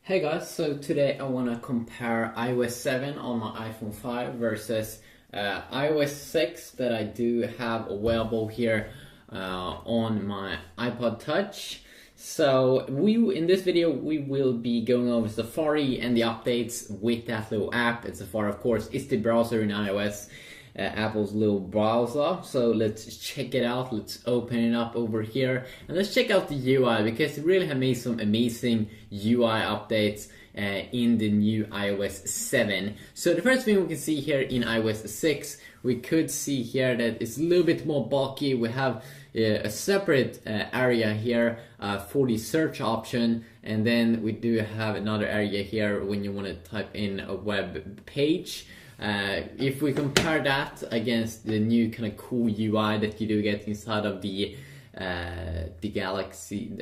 Hey guys, so today I want to compare iOS 7 on my iPhone 5 versus iOS 6 that I do have available here on my iPod Touch. So in this video we will be going over Safari and the updates with that little app. And Safari, of course, is the browser in iOS. Apple's little browser. So let's check it out. Let's open it up over here and let's check out the UI, because it really have made some amazing UI updates in the new iOS 7. So the first thing we can see here in iOS 6, we could see here that it's a little bit more bulky. We have a separate area here for the search option, and then we do have another area here when you want to type in a web page. If we compare that against the new kind of cool UI that you do get inside of the Galaxy,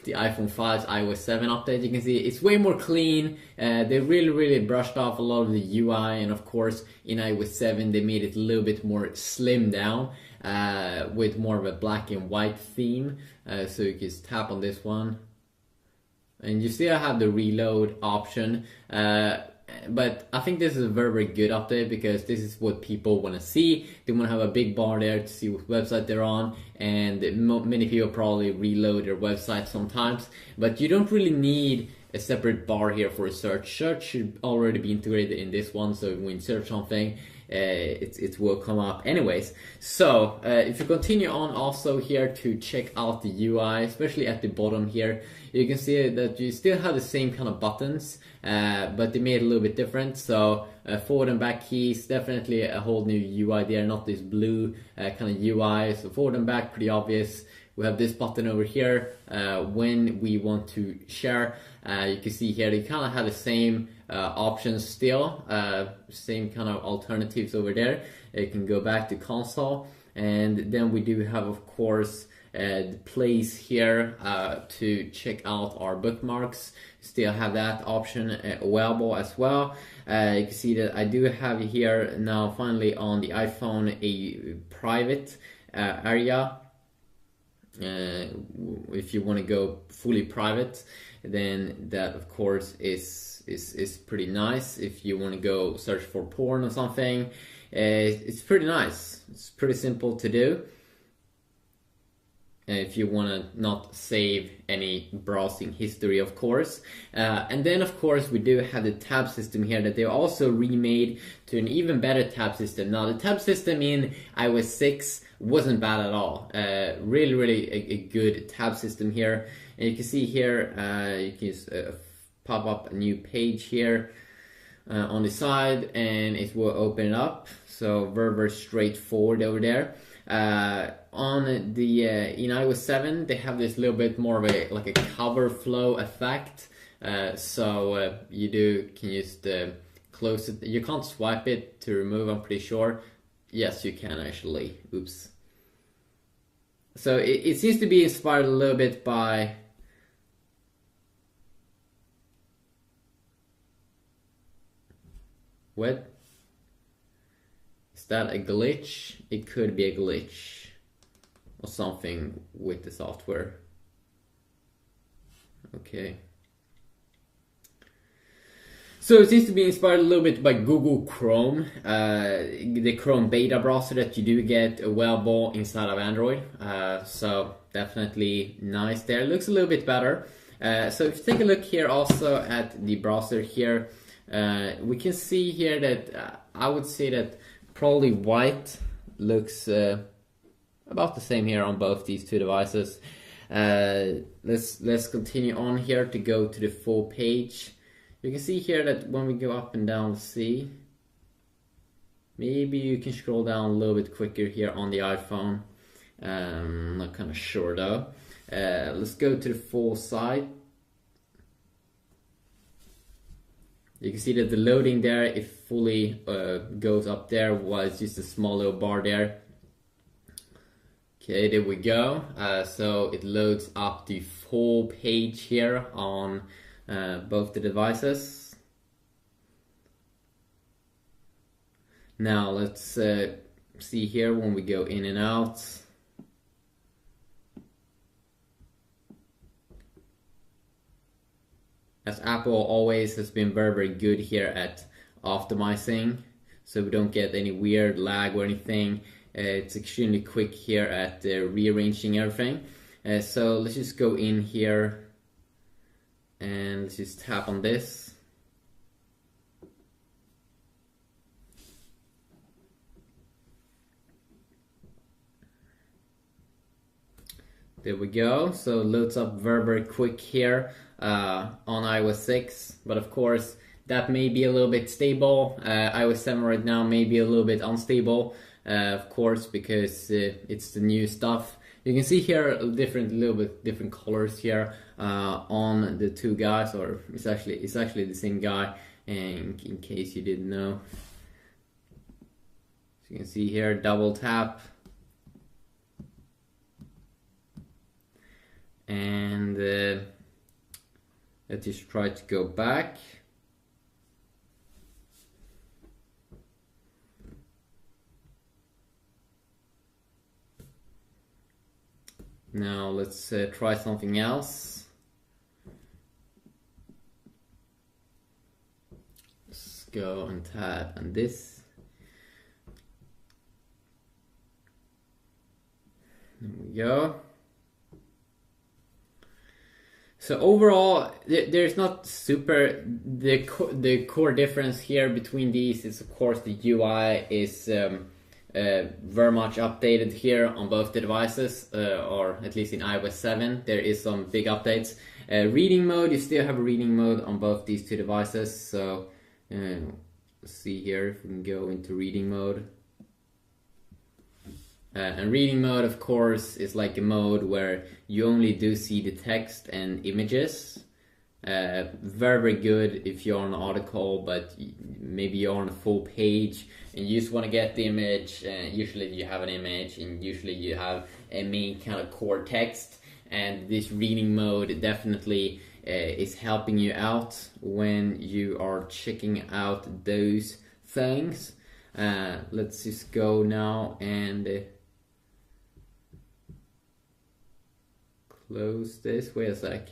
the iPhone 5's iOS 7 update, you can see it's way more clean. They really brushed off a lot of the UI, and of course in iOS 7 they made it a little bit more slimmed down with more of a black and white theme. So you can just tap on this one and you still have the reload option. But I think this is a very good update, because this is what people want to see. They want to have a big bar there to see what website they're on, and many people probably reload their website sometimes, but you don't really need a separate bar here for a search. Search should already be integrated in this one, so when you search something, it will come up anyways. So if you continue on also here to check out the UI, especially at the bottom here, you can see that you still have the same kind of buttons, but they made it a little bit different. So forward and back keys, definitely a whole new UI there, not this blue kind of UI. So forward and back, pretty obvious. We have this button over here when we want to share. You can see here they kind of have the same options still, same kind of alternatives over there. You can go back to console, and then we do have, of course, the place here to check out our bookmarks. Still have that option available as well. You can see that I do have here now finally on the iPhone a private area. If you want to go fully private, then that of course is pretty nice. If you want to go search for porn or something, it's pretty nice. It's pretty simple to do. If you want to not save any browsing history, of course. And then of course we do have the tab system here that they also remade to an even better tab system. Now the tab system in iOS 6 wasn't bad at all. Really a good tab system here. And you can see here, you can just pop up a new page here on the side, and it will open it up. So very straightforward over there. On the in iOS 7 they have this little bit more of a like a cover flow effect. So you can just close it. You can't swipe it to remove, I'm pretty sure. Yes, you can actually. Oops. So it seems to be inspired a little bit by what? Is that a glitch? It could be a glitch or something with the software. Okay. So it seems to be inspired a little bit by Google Chrome, the Chrome beta browser that you do get available inside of Android. So definitely nice there. It looks a little bit better. So if you take a look here also at the browser here, we can see here that I would say that probably white looks about the same here on both these two devices. Let's continue on here to go to the full page. You can see here that when we go up and down, see, maybe you can scroll down a little bit quicker here on the iPhone. I'm not kind of sure though. Let's go to the full site. You can see that the loading there, it fully goes up there, while it's just a small little bar there. Okay, there we go. So it loads up the full page here on both the devices. Now let's see here when we go in and out. as Apple always has been very good here at optimizing, so we don't get any weird lag or anything. It's extremely quick here at rearranging everything. So let's just go in here and let's just tap on this. There we go. So it loads up very quick here on iOS 6, but of course that may be a little bit stable. iOS 7 right now may be a little bit unstable, of course, because it's the new stuff. You can see here little bit different colors here on the two guys, or it's actually the same guy. And in case you didn't know, so you can see here, double tap. And let's just try to go back. Now let's try something else. Let's go and tap on this. There we go. So overall, there's not super the core difference here between these is, of course, the UI is very much updated here on both the devices, or at least in iOS 7 there is some big updates. Reading mode, you still have a reading mode on both these two devices. So let's see here if we can go into reading mode. And reading mode, of course, is like a mode where you only do see the text and images. Very good if you're on an article, but maybe you're on a full page and you just want to get the image. Usually you have an image, and usually you have a main kind of core text. And this reading mode definitely is helping you out when you are checking out those things. Let's just go now and close this. Wait a sec.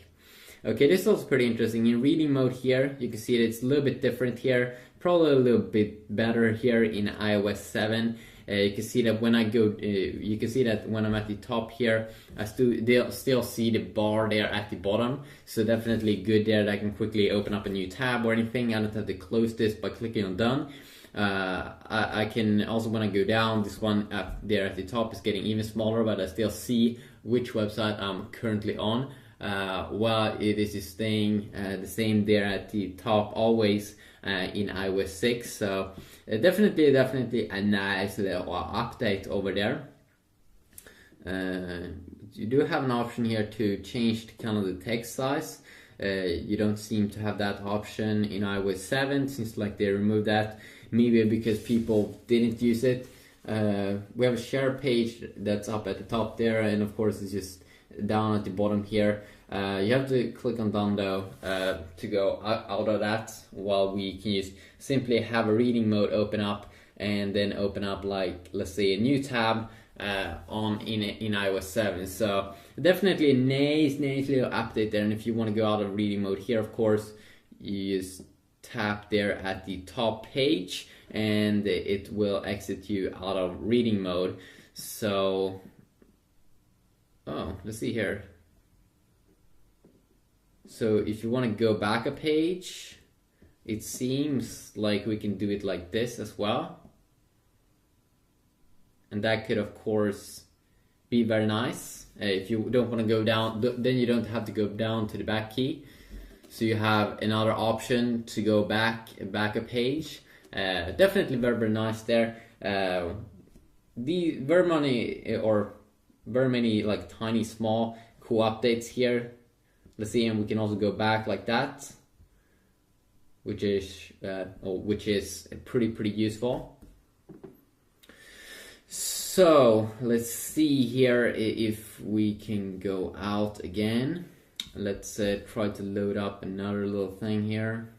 Okay, this is also pretty interesting. In reading mode here, you can see that it's a little bit different here. Probably a little bit better here in iOS 7. You can see that when I go, you can see that when I'm at the top here, they'll still see the bar there at the bottom. So definitely good there that I can quickly open up a new tab or anything. I don't have to close this by clicking on done. I can also, when I go down, this one up there at the top is getting even smaller, but I still see which website I'm currently on, while it is staying the same there at the top always in iOS 6. So definitely a nice little update over there. You do have an option here to change kind of the text size. You don't seem to have that option in iOS 7, since like they removed that, maybe because people didn't use it. We have a share page that's up at the top there, and of course it's just down at the bottom here. You have to click on done though to go out of that, while we can just simply have a reading mode open up, and then open up, like, let's say a new tab in iOS 7. So definitely a nice little update there. And if you want to go out of reading mode here, of course, you just tap there at the top page and it will exit you out of reading mode. So let's see here. So if you want to go back a page, it seems like we can do it like this as well. And that could, of course, be very nice. If you don't want to go down, then you don't have to go down to the back key. So you have another option to go back a page. Definitely very nice there. The very many like tiny small cool updates here. Let's see, and we can also go back like that, which is pretty useful. So let's see here if we can go out again. Let's try to load up another little thing here.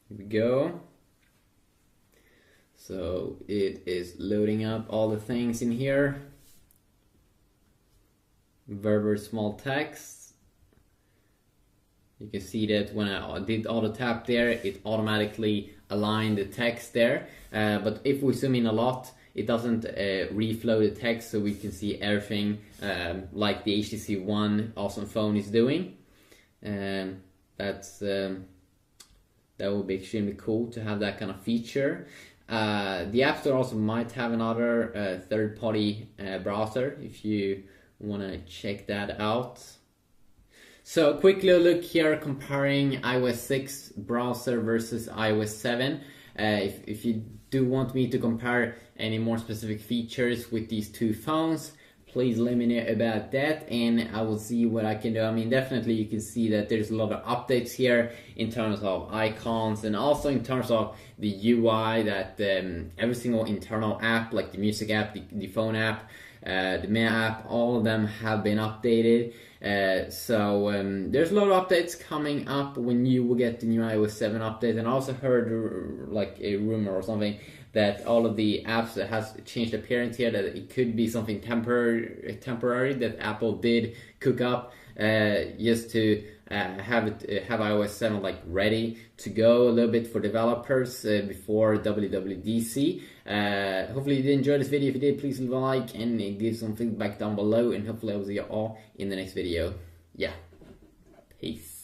Here we go. So it is loading up all the things in here. Very small text. You can see that when I did auto tap there, it automatically aligned the text there. But if we zoom in a lot, it doesn't reflow the text, so we can see everything like the HTC One awesome phone is doing. That would be extremely cool to have that kind of feature. The App Store also might have another third-party browser if you want to check that out. So quickly look here comparing iOS 6 browser versus iOS 7. If you do want me to compare any more specific features with these two phones, please let me know about that and I will see what I can do. I mean, definitely you can see that there's a lot of updates here in terms of icons and also in terms of the UI, that every single internal app, like the music app, the phone app, the mail app, all of them have been updated. So there's a lot of updates coming up when you will get the new iOS 7 update. And I also heard like a rumor or something that all of the apps that has changed appearance here, that it could be something temporary that Apple did cook up just to have iOS 7 like ready to go a little bit for developers before WWDC. Hopefully you did enjoy this video. If you did, please leave a like and give some feedback down below, and hopefully I will see you all in the next video. Yeah, peace.